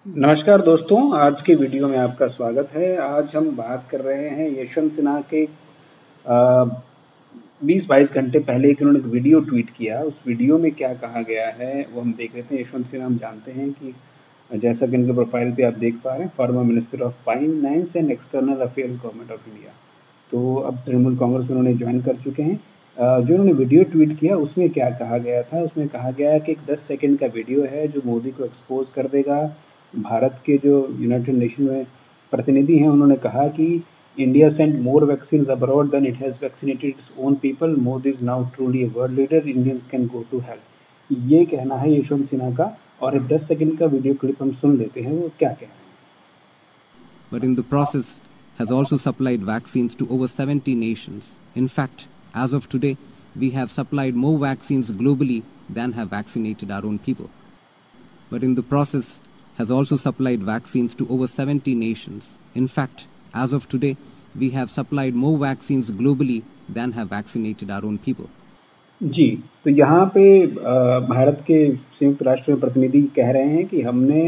नमस्कार दोस्तों, आज के वीडियो में आपका स्वागत है। आज हम बात कर रहे हैं यशवंत सिन्हा के 20-22 घंटे पहले एक उन्होंने एक वीडियो ट्वीट किया। उस वीडियो में क्या कहा गया है वो हम देख लेते हैं। यशवंत सिन्हा हम जानते हैं कि जैसा कि इनके प्रोफाइल पे आप देख पा रहे हैं, former minister of finance and external affairs government of India. तो अब तृणमूल कांग्रेस उन्होंने ज्वाइन कर चुके हैं। जो उन्होंने वीडियो ट्वीट किया उसमें क्या कहा गया था, उसमें कहा गया है कि एक 10 सेकंड का वीडियो है जो मोदी को एक्सपोज कर देगा। भारत के जो यूनाइटेड नेशन में प्रतिनिधि हैं उन्होंने कहा कि India sent more vaccine abroad then it has vaccinated its own people, Modi is now truly a world leader, Indians can go to health. ये कहना है यशवंत सिन्हा का, और एक 10 सेकंड का वीडियो क्लिप हम सुन लेते हैं वो क्या कह रहे हैं। But in the process has also supplied vaccines to over 70 nations. In fact, as of today, we have supplied more vaccines globally than have vaccinated our own people. But in the process has also supplied vaccines to over 70 nations. In fact, as of today, we have supplied more vaccines globally than have vaccinated our own people. जी, तो यहाँ पे भारत के संयुक्त राष्ट्र में प्रतिनिधि कह रहे हैं कि हमने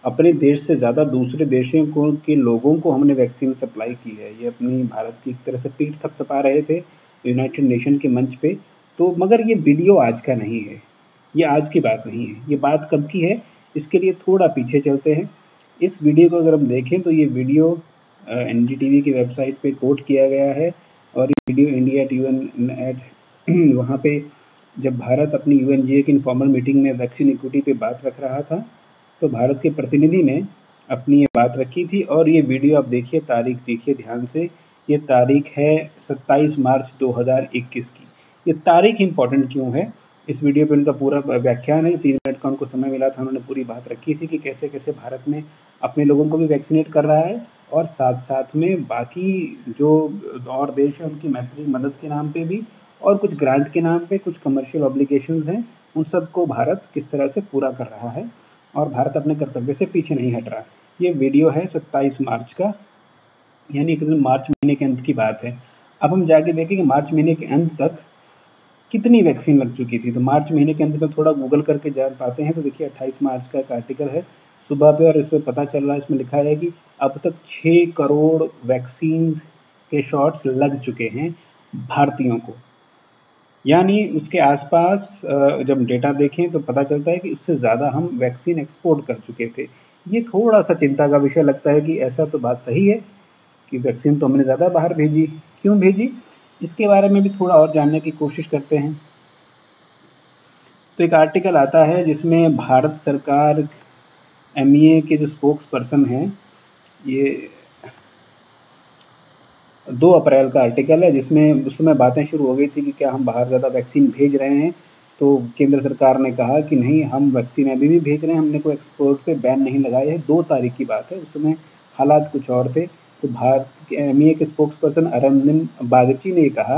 अपने देश से ज़्यादा दूसरे देशों को के लोगों को हमने वैक्सीन सप्लाई की है। ये अपनी भारत की एक तरह से पीठ थपथपा रहे थे यूनाइटेड नेशन के मंच पे। तो मगर ये वीडियो आज का नहीं है, ये आज की बात नहीं है, ये बात कब की है, इसके लिए थोड़ा पीछे चलते हैं। इस वीडियो को अगर हम देखें तो ये वीडियो एनडीटीवी की वेबसाइट पे कोट किया गया है, और ये वीडियो इंडिया यूएन एट वहाँ पे जब भारत अपनी यूएनजीए की इनफॉर्मल मीटिंग में वैक्सीन इक्विटी पे बात रख रहा था, तो भारत के प्रतिनिधि ने अपनी ये बात रखी थी। और ये वीडियो आप देखिए, तारीख देखिए ध्यान से, ये तारीख है 27 मार्च 2021 की। ये तारीख इम्पॉर्टेंट क्यों है, इस वीडियो पे उनका पूरा व्याख्यान है। 3 मिनट का उनको समय मिला था, उन्होंने पूरी बात रखी थी कि कैसे कैसे भारत में अपने लोगों को भी वैक्सीनेट कर रहा है, और साथ साथ में बाकी जो और देश है उनकी मैत्री मदद के नाम पे भी, और कुछ ग्रांट के नाम पे, कुछ कमर्शियल ऑब्लिगेशंस हैं, उन सबको भारत किस तरह से पूरा कर रहा है, और भारत अपने कर्तव्य से पीछे नहीं हट रहा। ये वीडियो है 27 मार्च का, यानी एक दिन मार्च महीने के अंत की बात है। अब हम जाके देखें कि मार्च महीने के अंत तक कितनी वैक्सीन लग चुकी थी। तो मार्च महीने के अंत में थोड़ा गूगल करके जान पाते हैं तो देखिए 28 मार्च का एक आर्टिकल है सुबह पे, और इसमें पता चल रहा है, इसमें लिखा है कि अब तक 6 करोड़ वैक्सीन के शॉट्स लग चुके हैं भारतीयों को। यानी उसके आसपास जब डेटा देखें तो पता चलता है कि उससे ज़्यादा हम वैक्सीन एक्सपोर्ट कर चुके थे। ये थोड़ा सा चिंता का विषय लगता है कि ऐसा तो बात सही है कि वैक्सीन तो हमने ज़्यादा बाहर भेजी, क्यों भेजी, इसके बारे में भी थोड़ा और जानने की कोशिश करते हैं। तो एक आर्टिकल आता है जिसमें भारत सरकार एमईए के जो स्पोक्स पर्सन हैं, ये 2 अप्रैल का आर्टिकल है, जिसमें उस समय बातें शुरू हो गई थी कि क्या हम बाहर ज़्यादा वैक्सीन भेज रहे हैं। तो केंद्र सरकार ने कहा कि नहीं, हम वैक्सीन अभी भी भेज रहे हैं, हमने कोई एक्सपोर्ट पे बैन नहीं लगाया है। 2 तारीख की बात है, उस समय हालात कुछ और थे। तो भारत के एमईए के स्पोक्स पर्सन अरिंदम बागची ने कहा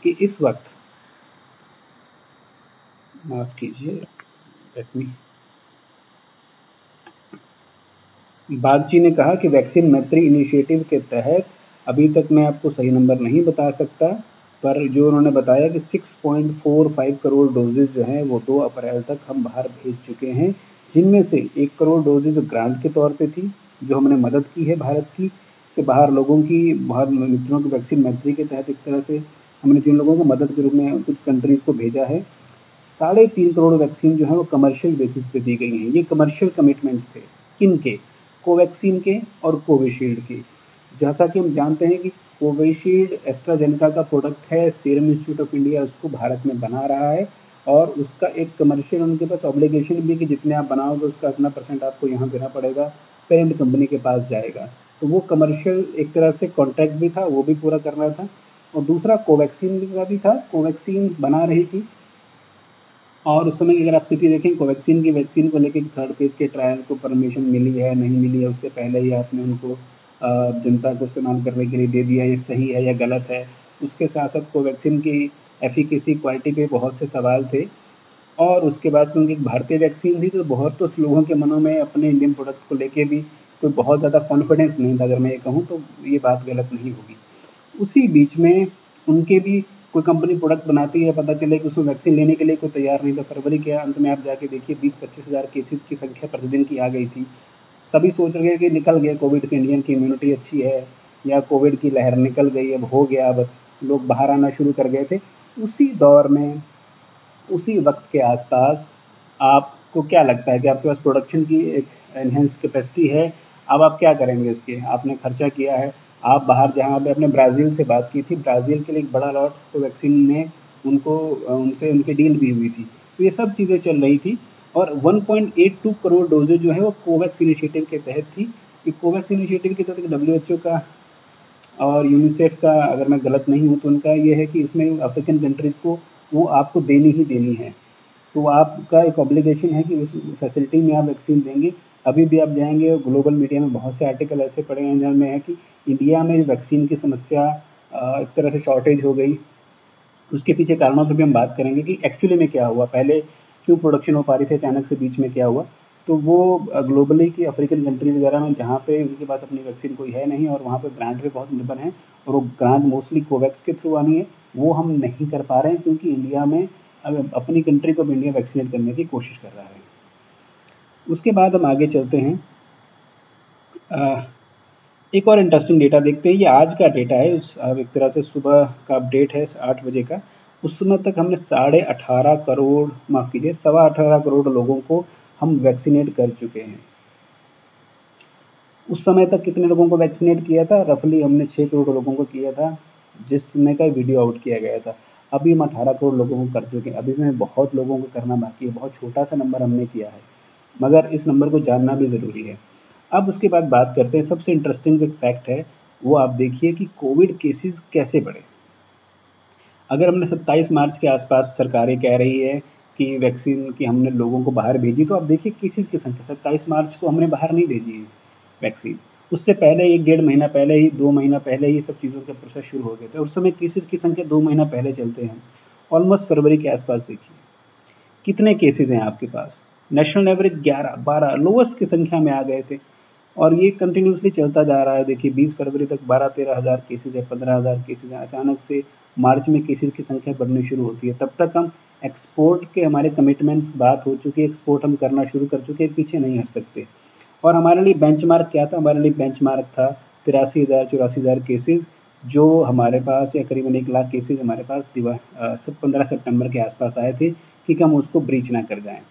कि इस वक्त, माफ कीजिए, बागची ने कहा कि वैक्सीन मैत्री इनिशिएटिव के तहत अभी तक मैं आपको सही नंबर नहीं बता सकता, पर जो उन्होंने बताया कि 6.45 करोड़ डोजेज जो हैं वो 2 अप्रैल तक हम बाहर भेज चुके हैं, जिनमें से 1 करोड़ डोजेज ग्रांट के तौर पे थी, जो हमने मदद की है भारत की से बाहर लोगों की, बाहर मित्रों की वैक्सीन मैत्री के तहत एक तरह से हमने जिन लोगों को मदद के रूप में कुछ कंट्रीज़ को भेजा है। 3.5 करोड़ वैक्सीन जो है वो कमर्शियल बेसिस पे दी गई हैं। ये कमर्शियल कमिटमेंट्स थे, किन के? कोवैक्सीन के और कोविशील्ड के। जैसा कि हम जानते हैं कि कोविशील्ड एस्ट्राजेनेका का प्रोडक्ट है, सीरम इंस्टीट्यूट ऑफ इंडिया उसको भारत में बना रहा है, और उसका एक कमर्शियल उनके पास ऑब्लिगेशन भी कि जितने आप बनाओगे उसका इतना % आपको यहाँ देना पड़ेगा, पेरेंट कंपनी के पास जाएगा। तो वो कमर्शियल एक तरह से कॉन्ट्रैक्ट भी था, वो भी पूरा करना था। और दूसरा कोवैक्सीन का भी था, कोवैक्सीन बना रही थी, और उस समय की अगर आप स्थिति देखें, कोवैक्सीन की वैक्सीन को लेकर 3rd फेज़ के ट्रायल को परमिशन मिली है, नहीं मिली है, उससे पहले ही आपने उनको जनता को इस्तेमाल करने के लिए दे दिया, ये सही है या गलत है। उसके साथ साथ कोवैक्सीन की एफिकेसी क्वालिटी पे बहुत से सवाल थे, और उसके बाद क्योंकि भारतीय वैक्सीन थी तो बहुत तो लोगों के मनों में अपने इंडियन प्रोडक्ट को लेके भी कोई बहुत ज़्यादा कॉन्फिडेंस नहीं था, अगर मैं ये कहूँ तो ये बात गलत नहीं होगी। उसी बीच में उनके भी कोई कंपनी प्रोडक्ट बनाती है, पता चले कि उसमें वैक्सीन लेने के लिए कोई तैयार नहीं था। फरवरी के अंत में आप जाके देखिए 20-25 हज़ार केसेस की संख्या प्रतिदिन की आ गई थी। सभी सोच रहे कि निकल गए कोविड से, इंडियन की इम्यूनिटी अच्छी है, या कोविड की लहर निकल गई, अब हो गया, बस लोग बाहर आना शुरू कर गए थे। उसी दौर में, उसी वक्त के आसपास आपको क्या लगता है कि आपके पास प्रोडक्शन की एक एनहेंस कैपेसिटी है, अब आप क्या करेंगे उसके? आपने खर्चा किया है, आप बाहर, जहाँ पे आपने ब्राज़ील से बात की थी, ब्राज़ील के लिए एक बड़ा लॉट तो वैक्सीन में उनको उनसे उनकी डील भी हुई थी। तो ये सब चीज़ें चल रही थी और 1.82 करोड़ डोजेज जो है वो कोवैक्स इनिशिएटिव के तहत थी। कि कोवैक्स इनिशिएटिव के तहत WHO का और यूनिसेफ का, अगर मैं गलत नहीं हूँ, तो उनका ये है कि इसमें अफ्रीकन कंट्रीज़ को वो आपको देनी ही देनी है। तो आपका एक ऑब्लिगेशन है कि उस फैसिलिटी में आप वैक्सीन देंगे। अभी भी आप जाएंगे, ग्लोबल मीडिया में बहुत से आर्टिकल ऐसे पढ़े हैं जिनमें है कि इंडिया में वैक्सीन की समस्या एक तरह से शॉर्टेज हो गई। उसके पीछे कारणों पर भी हम बात करेंगे कि एक्चुअली में क्या हुआ, पहले क्यों प्रोडक्शन हो पा रही थी, अचानक से बीच में क्या हुआ। तो वो ग्लोबली की अफ्रीकन कंट्रीज वगैरह में, जहाँ पे उनके पास अपनी वैक्सीन कोई है नहीं और वहाँ पे ग्रांट भी बहुत निर्भर हैं, और वो ग्रांट मोस्टली कोवैक्स के थ्रू आनी है, वो हम नहीं कर पा रहे हैं क्योंकि इंडिया में अब अपनी कंट्री को भी इंडिया वैक्सीनेट करने की कोशिश कर रहा है। उसके बाद हम आगे चलते हैं, एक और इंटरेस्टिंग डेटा देखते हैं। ये आज का डेटा है, अब एक तरह से सुबह का अपडेट है 8 बजे का। उस समय तक हमने 18.5 करोड़, माफ़ कीजिए 18.25 करोड़ लोगों को हम वैक्सीनेट कर चुके हैं। उस समय तक कितने लोगों को वैक्सीनेट किया था? रफली हमने 6 करोड़ लोगों को किया था, जिसमें का वीडियो आउट किया गया था। अभी हम 18 करोड़ लोगों को कर चुके हैं। अभी में बहुत लोगों को करना बाकी है, बहुत छोटा सा नंबर हमने किया है, मगर इस नंबर को जानना भी ज़रूरी है। अब उसके बाद बात करते हैं, सबसे इंटरेस्टिंग जो फैक्ट है वो आप देखिए कि कोविड केसेस कैसे बढ़े। अगर हमने 27 मार्च के आसपास सरकारें कह रही है कि वैक्सीन की हमने लोगों को बाहर भेजी, तो आप देखिए केसेस की संख्या, 27 मार्च को हमने बाहर नहीं भेजी है वैक्सीन। उससे पहले 1-1.5 महीना पहले ही, 2 महीना पहले ही सब चीज़ों के प्रोसेस शुरू हो गए थे। उस समय केसेस की संख्या 2 महीना पहले चलते हैं, ऑलमोस्ट फरवरी के आसपास देखिए कितने केसेस हैं आपके पास। नेशनल एवरेज 11-12 लोवेस्ट की संख्या में आ गए थे, और ये कंटिन्यूसली चलता जा रहा है। देखिए 20 फरवरी तक 12-13 हज़ार केसेज है, 15 हज़ार केसेज हैं। अचानक से मार्च में केसेज की संख्या बढ़नी शुरू होती है। तब तक हम एक्सपोर्ट के, हमारे कमिटमेंट्स बात हो चुकी है, एक्सपोर्ट हम करना शुरू कर चुके हैं, पीछे नहीं हट सकते। और हमारे लिए बेंचमार्क क्या था? हमारे लिए बेंचमार्क था 83,000-84,000 केसेज, जो हमारे पास, या करीबन 1 लाख केसेज हमारे पास 15 सितंबर के आसपास आए थे कि हम उसको ब्रीच ना कर जाएं।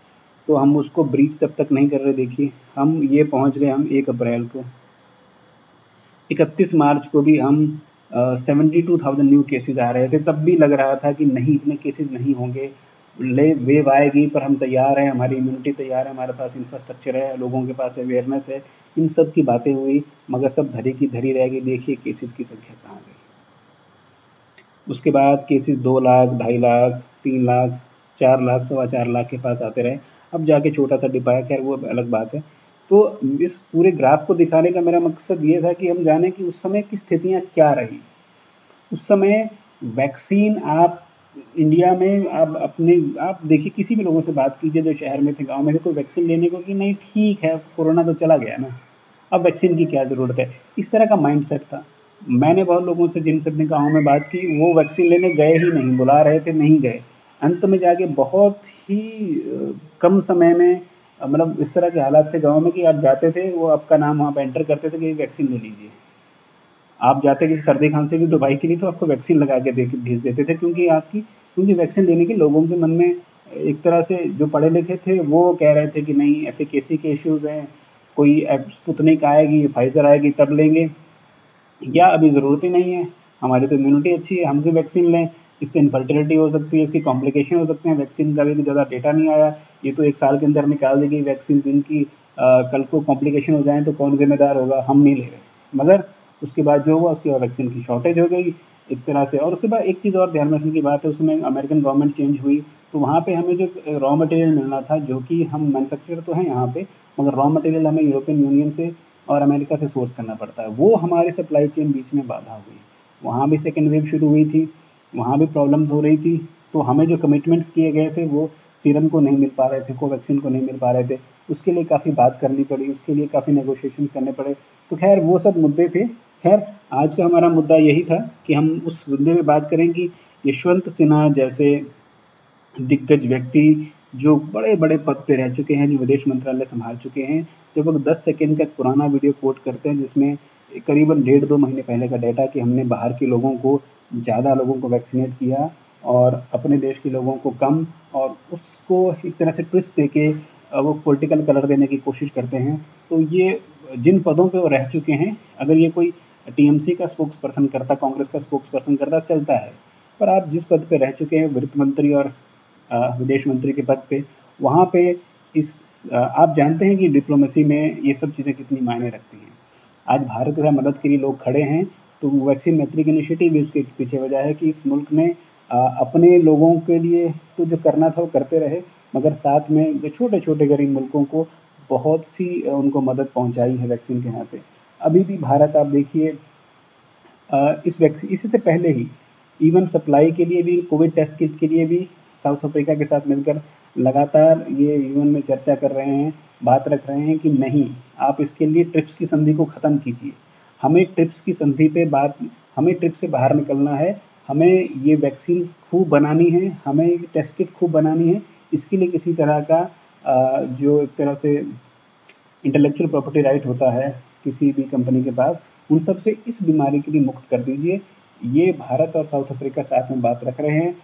तो हम उसको ब्रीच तब तक नहीं कर रहे। देखिए हम ये पहुंच गए, हम 1 अप्रैल को, 31 मार्च को भी हम 72,000 न्यू केसेज आ रहे थे। तब भी लग रहा था कि नहीं, इतने केसेज नहीं होंगे, वेव आएगी, पर हम तैयार हैं, हमारी इम्यूनिटी तैयार है, हमारे पास इंफ्रास्ट्रक्चर है, लोगों के पास अवेयरनेस है। इन सब की बातें हुई, मगर सब धरी की धरी रह गई। देखिए केसेस की संख्या कहाँ गई। उसके बाद केसेस 2 लाख, 2.5 लाख, 3 लाख, 4 लाख, 4.25 लाख के पास आते रहे। अब जाके छोटा सा डिप आया, खैर वो अलग बात है। तो इस पूरे ग्राफ को दिखाने का मेरा मकसद ये था कि हम जाने कि उस समय की स्थितियाँ क्या रही। उस समय वैक्सीन, आप इंडिया में आप देखिए, किसी भी लोगों से बात कीजिए जो शहर में थे, गाँव में थे, कोई वैक्सीन लेने को कि नहीं ठीक है, कोरोना तो चला गया ना, अब वैक्सीन की क्या ज़रूरत है, इस तरह का माइंडसेट था। मैंने बहुत लोगों से, जिनसे अपने गाँव में बात की, वो वैक्सीन लेने गए ही नहीं, बुला रहे थे नहीं गए। अंत में जाके बहुत ही कम समय में, मतलब इस तरह के हालात थे गाँव में कि आप जाते थे, वो आपका नाम वहाँ पर एंटर करते थे कि वैक्सीन ले लीजिए। आप जाते किसी सर्दी खांसी की दवाई के लिए, तो आपको वैक्सीन लगा के भेज देते थे, क्योंकि वैक्सीन लेने के लोगों के मन में एक तरह से, जो पढ़े लिखे थे वो कह रहे थे कि नहीं, एफिकेसी के इश्यूज हैं, कोई स्पुतनिक आएगी, फाइजर आएगी तब लेंगे, या अभी ज़रूरत ही नहीं है, हमारी तो इम्यूनिटी अच्छी है, हम भी वैक्सीन लें, इससे इनफर्टिलिटी हो सकती है, इसकी कॉम्प्लिकेशन हो सकते हैं। वैक्सीन का भी ज़्यादा डेटा नहीं आया, ये तो 1 साल के अंदर निकाल देगी वैक्सीन, जिनकी कल को कॉम्प्लिकेशन हो जाए तो कौन जिम्मेदार होगा, हम नहीं ले रहे। मगर उसके बाद जो हुआ, उसके बाद वैक्सीन की शॉर्टेज हो गई एक तरह से। और उसके बाद एक चीज़ और ध्यान रखने की बात है, उसमें अमेरिकन गवर्नमेंट चेंज हुई, तो वहाँ पे हमें जो रॉ मटेरियल मिलना था, जो कि हम मैन्युफैक्चरर तो हैं यहाँ पे, मगर रॉ मटेरियल हमें यूरोपियन यूनियन से और अमेरिका से सोर्स करना पड़ता है, वो हमारी सप्लाई चेन बीच में बाधा हुई। वहाँ भी सेकेंड वेव शुरू हुई थी, वहाँ भी प्रॉब्लम हो रही थी। तो हमें जो कमिटमेंट्स किए गए थे वो सीरम को नहीं मिल पा रहे थे, कोवैक्सीन को नहीं मिल पा रहे थे, उसके लिए काफ़ी बात करनी पड़ी, उसके लिए काफ़ी नेगोशिएशन करने पड़े। तो खैर वो सब मुद्दे थे। खैर आज का हमारा मुद्दा यही था कि हम उस मुद्दे में बात करें कि यशवंत सिन्हा जैसे दिग्गज व्यक्ति जो बड़े बड़े पद पे रह चुके हैं, जो विदेश मंत्रालय संभाल चुके हैं, जब वो 10 सेकंड का एक पुराना वीडियो कोट करते हैं जिसमें करीबन 1.5-2 महीने पहले का डाटा कि हमने बाहर के लोगों को ज़्यादा लोगों को वैक्सीनेट किया और अपने देश के लोगों को कम, और उसको एक तरह से ट्विस्ट देके वो पॉलिटिकल कलर देने की कोशिश करते हैं। तो ये जिन पदों पे वो रह चुके हैं, अगर ये कोई टीएमसी का स्पोक्स पर्सन करता, कांग्रेस का स्पोक्स पर्सन करता, चलता है, पर आप जिस पद पे रह चुके हैं, वित्त मंत्री और विदेश मंत्री के पद पे, वहाँ पे आप जानते हैं कि डिप्लोमेसी में ये सब चीज़ें कितनी मायने रखती हैं। आज भारत के साथ मदद के लिए लोग खड़े हैं, तो वैक्सीन मैत्री इनिशिएटिव भी उसके पीछे वजह है कि इस मुल्क ने अपने लोगों के लिए तो जो करना था वो करते रहे, मगर साथ में जो छोटे छोटे गरीब मुल्कों को बहुत सी उनको मदद पहुंचाई है वैक्सीन के नाते। अभी भी भारत आप देखिए इस वैक्सीन, इसी से पहले ही इवन सप्लाई के लिए भी, कोविड टेस्ट किट के लिए भी साउथ अफ्रीका के साथ मिलकर लगातार ये यूएन में चर्चा कर रहे हैं, बात रख रहे हैं कि नहीं, आप इसके लिए ट्रिप्स की संधि को ख़त्म कीजिए। हमें ट्रिप्स की संधि पे हमें ट्रिप्स से बाहर निकलना है, हमें ये वैक्सीन खूब बनानी है, हमें टेस्ट किट खूब बनानी है। इसके लिए किसी तरह का जो एक तरह से इंटेलेक्चुअल प्रॉपर्टी राइट होता है किसी भी कंपनी के पास, उन सब से इस बीमारी के लिए मुक्त कर दीजिए। ये भारत और साउथ अफ्रीका साथ में बात रख रहे हैं,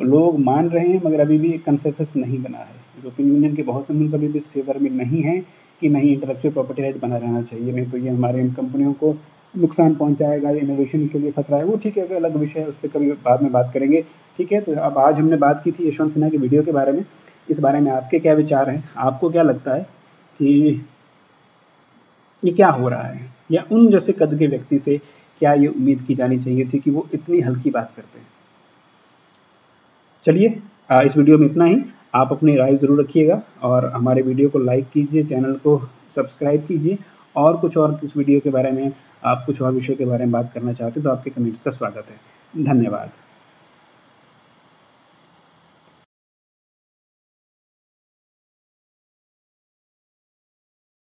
लोग मान रहे हैं, मगर अभी भी कंसेंसस नहीं बना है। यूरोपियन यूनियन के बहुत से मुल्क अभी भी इस फेवर में नहीं है कि नहीं, इंटेलेक्चुअल प्रॉपर्टी राइट बना रहना चाहिए, नहीं तो ये हमारे इन कंपनियों को नुकसान पहुंचाएगा, ये इनोवेशन के लिए खतरा है। वो ठीक है, अलग विषय है, उस पर कभी बाद में बात करेंगे। ठीक है, तो अब आज हमने बात की थी यशवंत सिन्हा की वीडियो के बारे में। इस बारे में आपके क्या विचार हैं? आपको क्या लगता है कि ये क्या हो रहा है, या उन जैसे कद के व्यक्ति से क्या ये उम्मीद की जानी चाहिए थी कि वो इतनी हल्की बात करते हैं? चलिए, इस वीडियो में इतना ही। आप अपनी राय ज़रूर रखिएगा और हमारे वीडियो को लाइक कीजिए, चैनल को सब्सक्राइब कीजिए, और कुछ और इस वीडियो के बारे में, आप कुछ और विषय के बारे में बात करना चाहते हैं तो आपके कमेंट्स का स्वागत है। धन्यवाद।